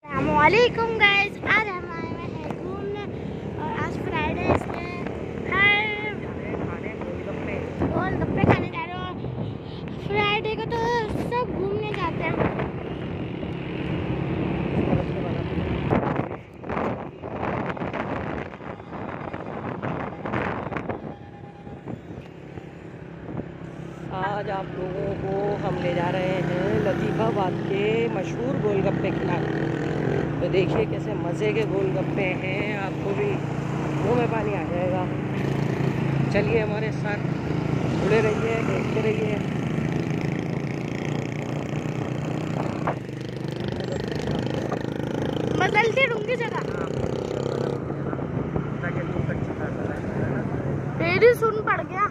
अस्सलामुअलैकुम गाइस, आज हम आए हुए हैं घूमने और आज फ्राइडे है इसलिए गोलगप्पे खाने जा रहे हो। फ्राइडे को तो सब घूमने जाते हैं। आज आप लोगों को हम ले जा रहे हैं लतीफ़ाबाद के मशहूर गोलगप्पे खिलाने। तो देखिए कैसे मज़े के गोलगप्पे हैं, आपको भी मुँह में पानी आ जाएगा। चलिए हमारे साथ जुड़े रहिए, देखते रहिए। बदलती रहूंगी जगह। तेरी सुन पड़ गया,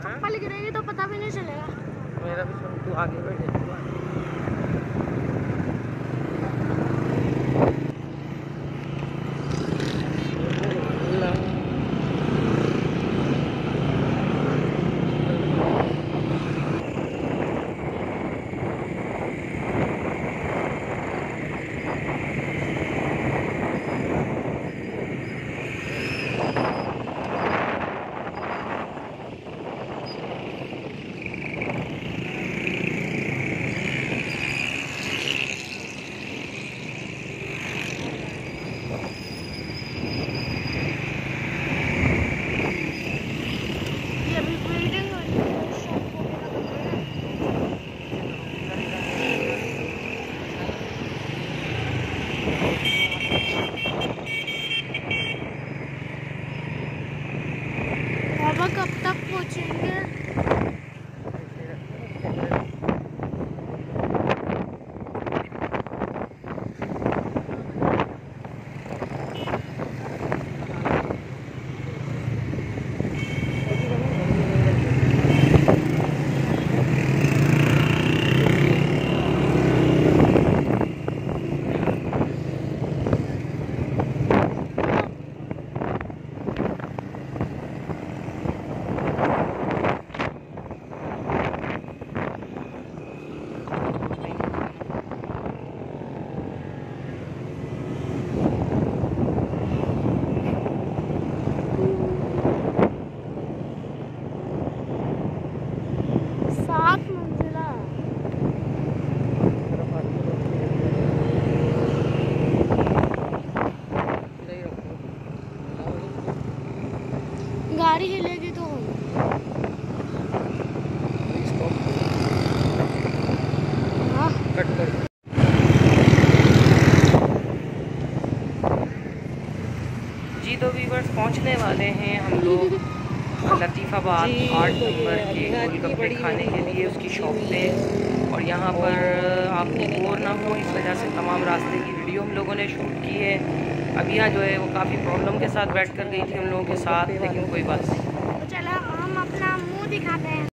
चप्पल गिरेगी तो पता भी नहीं चलेगा। मेरा भी सुन, तू आगे बैठे। बाबा कब तक पहुँचेंगे? गाड़ी हिलेगी तो कट कर। जी तो व्यूअर्स, पहुंचने वाले हैं हम लोग लतीफ़ाबाद 8 नंबर के गोलगप्पे खाने के लिए उसकी शॉप पे। और यहाँ पर आपको बोर ना हो इस वजह से तमाम रास्ते की वीडियो हम लोगों ने शूट की है। अभी यहाँ जो है वो काफ़ी प्रॉब्लम के साथ बैठ कर गई थी हम लोगों के साथ, लेकिन कोई बात नहीं। तो चलो हम अपना मुंह दिखाते हैं।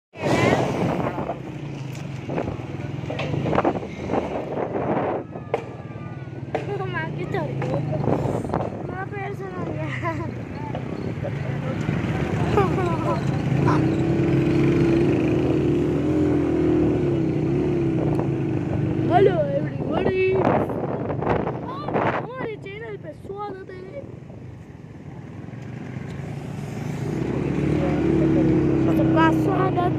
हेलो एवरीबॉडी, हमारे चैनल पे स्वागत है। सबका स्वागत।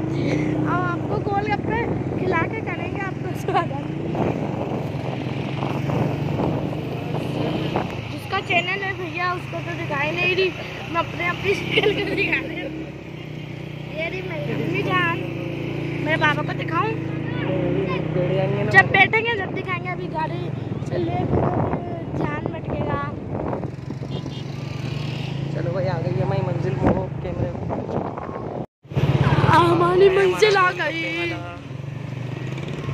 अब आपको गोलगप्पे खिला के करेंगे आपका स्वागत। जिसका चैनल है भैया उसको तो दिखाई नहीं रही, मैं अपनी शक्ल को दिखा रही हूँ। ये रही मेरी अम्मी जान, मेरे पापा को दिखाऊं जब बैठेंगे, जब दिखाएंगे। अभी गाड़ी से ले ध्यान भटकेगा। चलो भाई, आ गई हमारी मंजिल। मोह कैमरे हमारी मंजिल आ गई।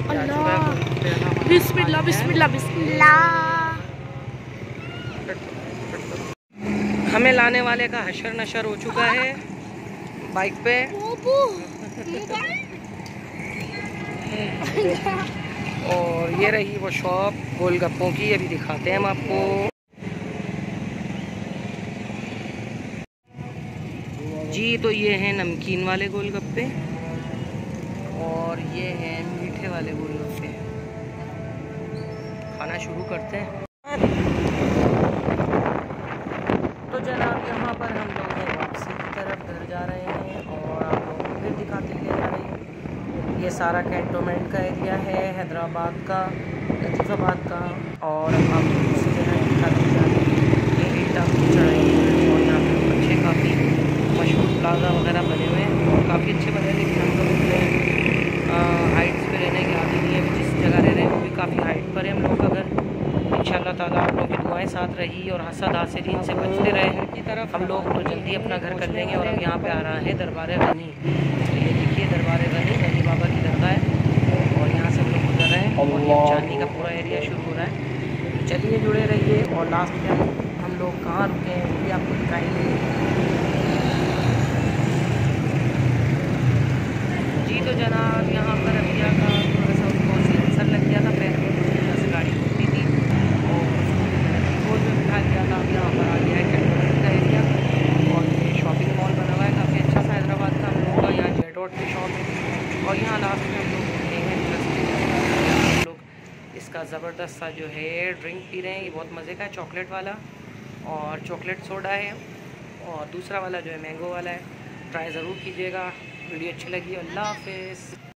अल्लाह, बिस्मिल्लाह बिस्मिल्लाह बिस्मिल्लाह। हमें लाने वाले का हशर नशर हो चुका है बाइक पे। और ये रही वो शॉप गोलगप्पों की, अभी दिखाते हैं हम आपको। जी तो ये हैं नमकीन वाले गोलगप्पे और ये हैं मीठे वाले गोलगप्पे। खाना शुरू करते हैं। जनाब यहाँ पर हम लोग हैं वापसी की तरफ घर जा रहे हैं और आप लोगों को फिर दिखाते ले जा रही हूँ। ये सारा कैंटोनमेंट का एरिया है हैदराबाद का, लतीफ़ाबाद का। और अब आप दूसरी जगह दिखाते जा रहे हैं। ये एटा चढ़ाई और यहाँ पर अच्छे काफ़ी मशहूर प्लाजा वगैरह बने हुए हैं और काफ़ी अच्छे बने हैं। लेकिन हम लोग अपने हाइट्स पे रहने के आदि नहीं है। जिस जगह रह रहे हैं वो भी काफ़ी हाइट पर है हम लोग का घर। इंशाअल्लाह ताला आप लोगों की दुआएं साथ रही और हसद हासिदीन से बचते रहे की तरफ हम लोग तो जल्दी अपना घर कर लेंगे। और अब यहाँ पे आ रहा है दरबार गनी। तो ये देखिए दरबार गनी बाबा की दरगाह है और यहाँ से हम लोग गुजर रहे हैं और ये चांदनी का पूरा एरिया शुरू हो रहा है। तो चलिए जुड़े रहिए और लास्ट में हम लोग कहाँ रुके हैं वो भी आपको दिखाएंगे। जी तो जनाब यहाँ पर अभिया का थोड़ा सा उसको सेंसर लग गया था, पैर में से गाड़ी घूमती थी और उसको जो बिठा दिया था। अब यहाँ पर आ गया है कैंटोनमेंट का एरिया और ये शॉपिंग मॉल बना हुआ है काफ़ी अच्छा सा हैदराबाद का। हम लोग का यहाँ जेड रोड की शॉप है और यहाँ लास्ट में हम लोग रुके हैं हम लोग इसका ज़बरदस्त सा जो है ड्रिंक पी रहे हैं। ये बहुत मज़े का है, चॉकलेट वाला और चॉकलेट सोडा है और दूसरा वाला जो है मैंगो वाला है। ट्राई ज़रूर कीजिएगा। वीडियो अच्छी लगी, अल्लाह हाफिज़।